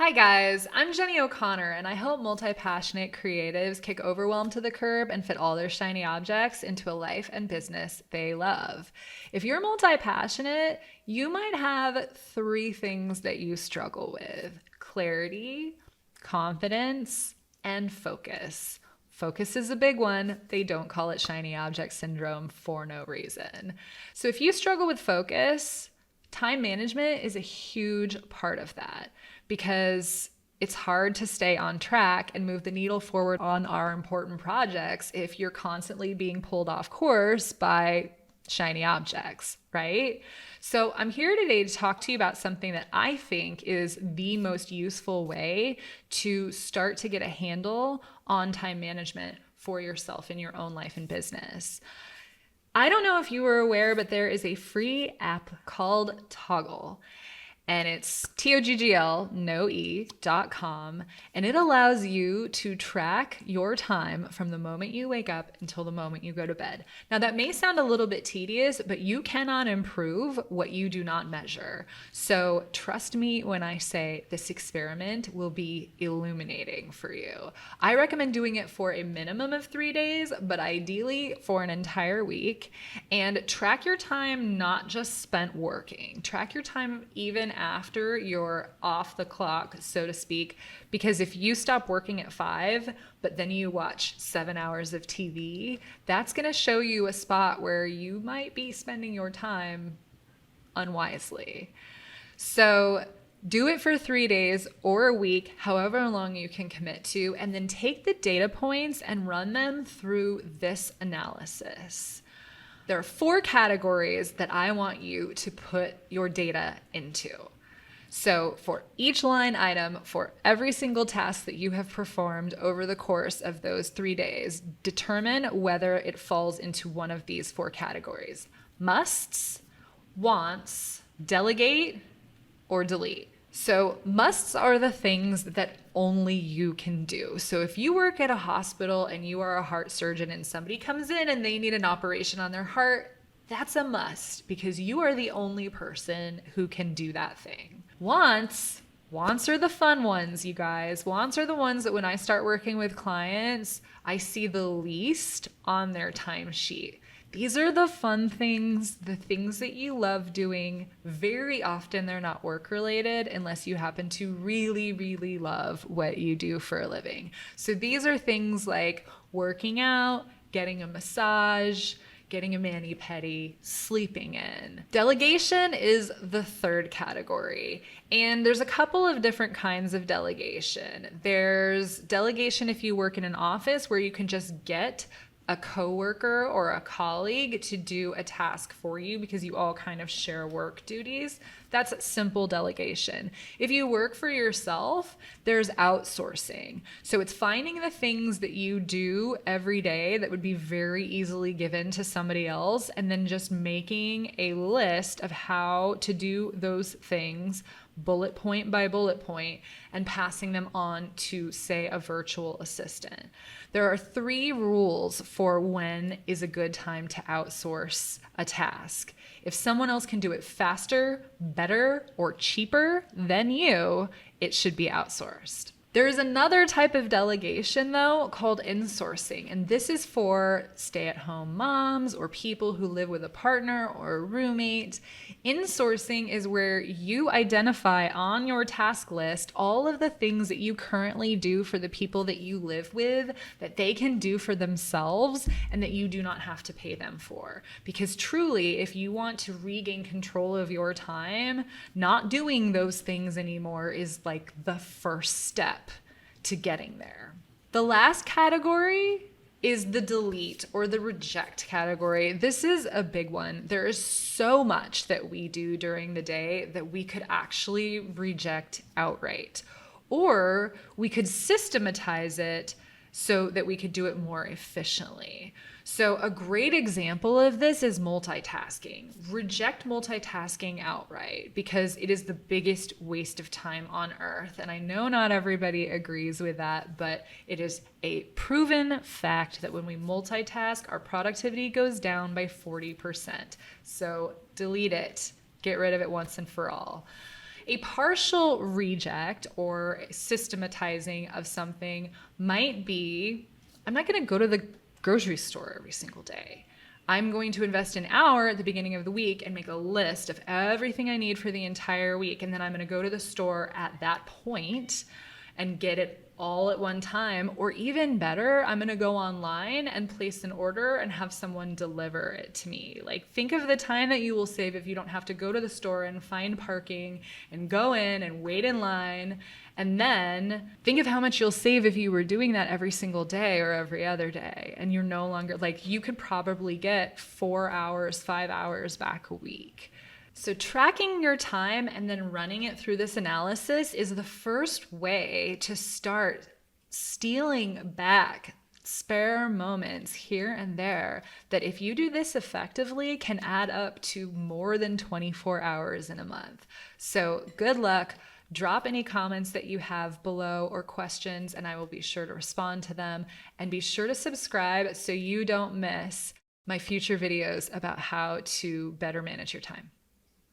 Hi guys, I'm Jenny O'Connor and I help multi-passionate creatives kick overwhelm to the curb and fit all their shiny objects into a life and business they love. If you're multi-passionate, you might have three things that you struggle with: clarity, confidence, and focus. Focus is a big one. They don't call it shiny object syndrome for no reason. So if you struggle with focus, time management is a huge part of that because it's hard to stay on track and move the needle forward on our important projects if you're constantly being pulled off course by shiny objects, right? So I'm here today to talk to you about something that I think is the most useful way to start to get a handle on time management for yourself in your own life and business. I don't know if you were aware, but there is a free app called Toggl. And it's TOGGL, no E.com. And it allows you to track your time from the moment you wake up until the moment you go to bed. Now, that may sound a little bit tedious, but you cannot improve what you do not measure. So trust me when I say this experiment will be illuminating for you. I recommend doing it for a minimum of 3 days, but ideally for an entire week. And track your time, not just spent working. Track your time even after you're off the clock, so to speak, because if you stop working at 5, but then you watch 7 hours of TV, that's going to show you a spot where you might be spending your time unwisely. So do it for 3 days or a week, however long you can commit to, and then take the data points and run them through this analysis. There are 4 categories that I want you to put your data into. So for each line item, for every single task that you have performed over the course of those 3 days, determine whether it falls into one of these 4 categories: musts, wants, delegate, or delete. So musts are the things that only you can do. So if you work at a hospital and you are a heart surgeon and somebody comes in and they need an operation on their heart, that's a must because you are the only person who can do that thing. Wants are the fun ones, you guys. Wants are the ones that when I start working with clients, I see the least on their timesheet. These are the fun things, the things that you love doing. Very often they're not work related unless you happen to really, really love what you do for a living. So these are things like working out, getting a massage, getting a mani-pedi, sleeping in. Delegation is the 3rd category. And there's a couple of different kinds of delegation. There's delegation if you work in an office where you can just get a coworker or a colleague to do a task for you because you all kind of share work duties. That's simple delegation. If you work for yourself, there's outsourcing. So it's finding the things that you do every day that would be very easily given to somebody else and then just making a list of how to do those things bullet point by bullet point and passing them on to, say, a virtual assistant. There are 3 rules for when is a good time to outsource a task. If someone else can do it faster, better, or cheaper than you, it should be outsourced. There is another type of delegation, though, called insourcing, and this is for stay-at-home moms or people who live with a partner or a roommate. Insourcing is where you identify on your task list all of the things that you currently do for the people that you live with that they can do for themselves and that you do not have to pay them for. Because truly, if you want to regain control of your time, not doing those things anymore is like the first step to getting there. The last category is the delete or the reject category. This is a big one. There is so much that we do during the day that we could actually reject outright, or we could systematize it so that we could do it more efficiently. So a great example of this is multitasking. Reject multitasking outright because it is the biggest waste of time on earth. And I know not everybody agrees with that, but it is a proven fact that when we multitask, our productivity goes down by 40%. So delete it. Get rid of it once and for all. A partial reject or systematizing of something might be, I'm not going to go to the grocery store every single day. I'm going to invest an hour at the beginning of the week and make a list of everything I need for the entire week. And then I'm going to go to the store at that point and get it all at one time. Or even better, I'm going to go online and place an order and have someone deliver it to me. Like, think of the time that you will save if you don't have to go to the store and find parking and go in and wait in line. And then think of how much you'll save if you were doing that every single day or every other day. And you're no longer, like, you could probably get 4 hours, 5 hours back a week. So tracking your time and then running it through this analysis is the first way to start stealing back spare moments here and there that, if you do this effectively, can add up to more than 24 hours in a month. So good luck. Drop any comments that you have below or questions, and I will be sure to respond to them. And be sure to subscribe so you don't miss my future videos about how to better manage your time.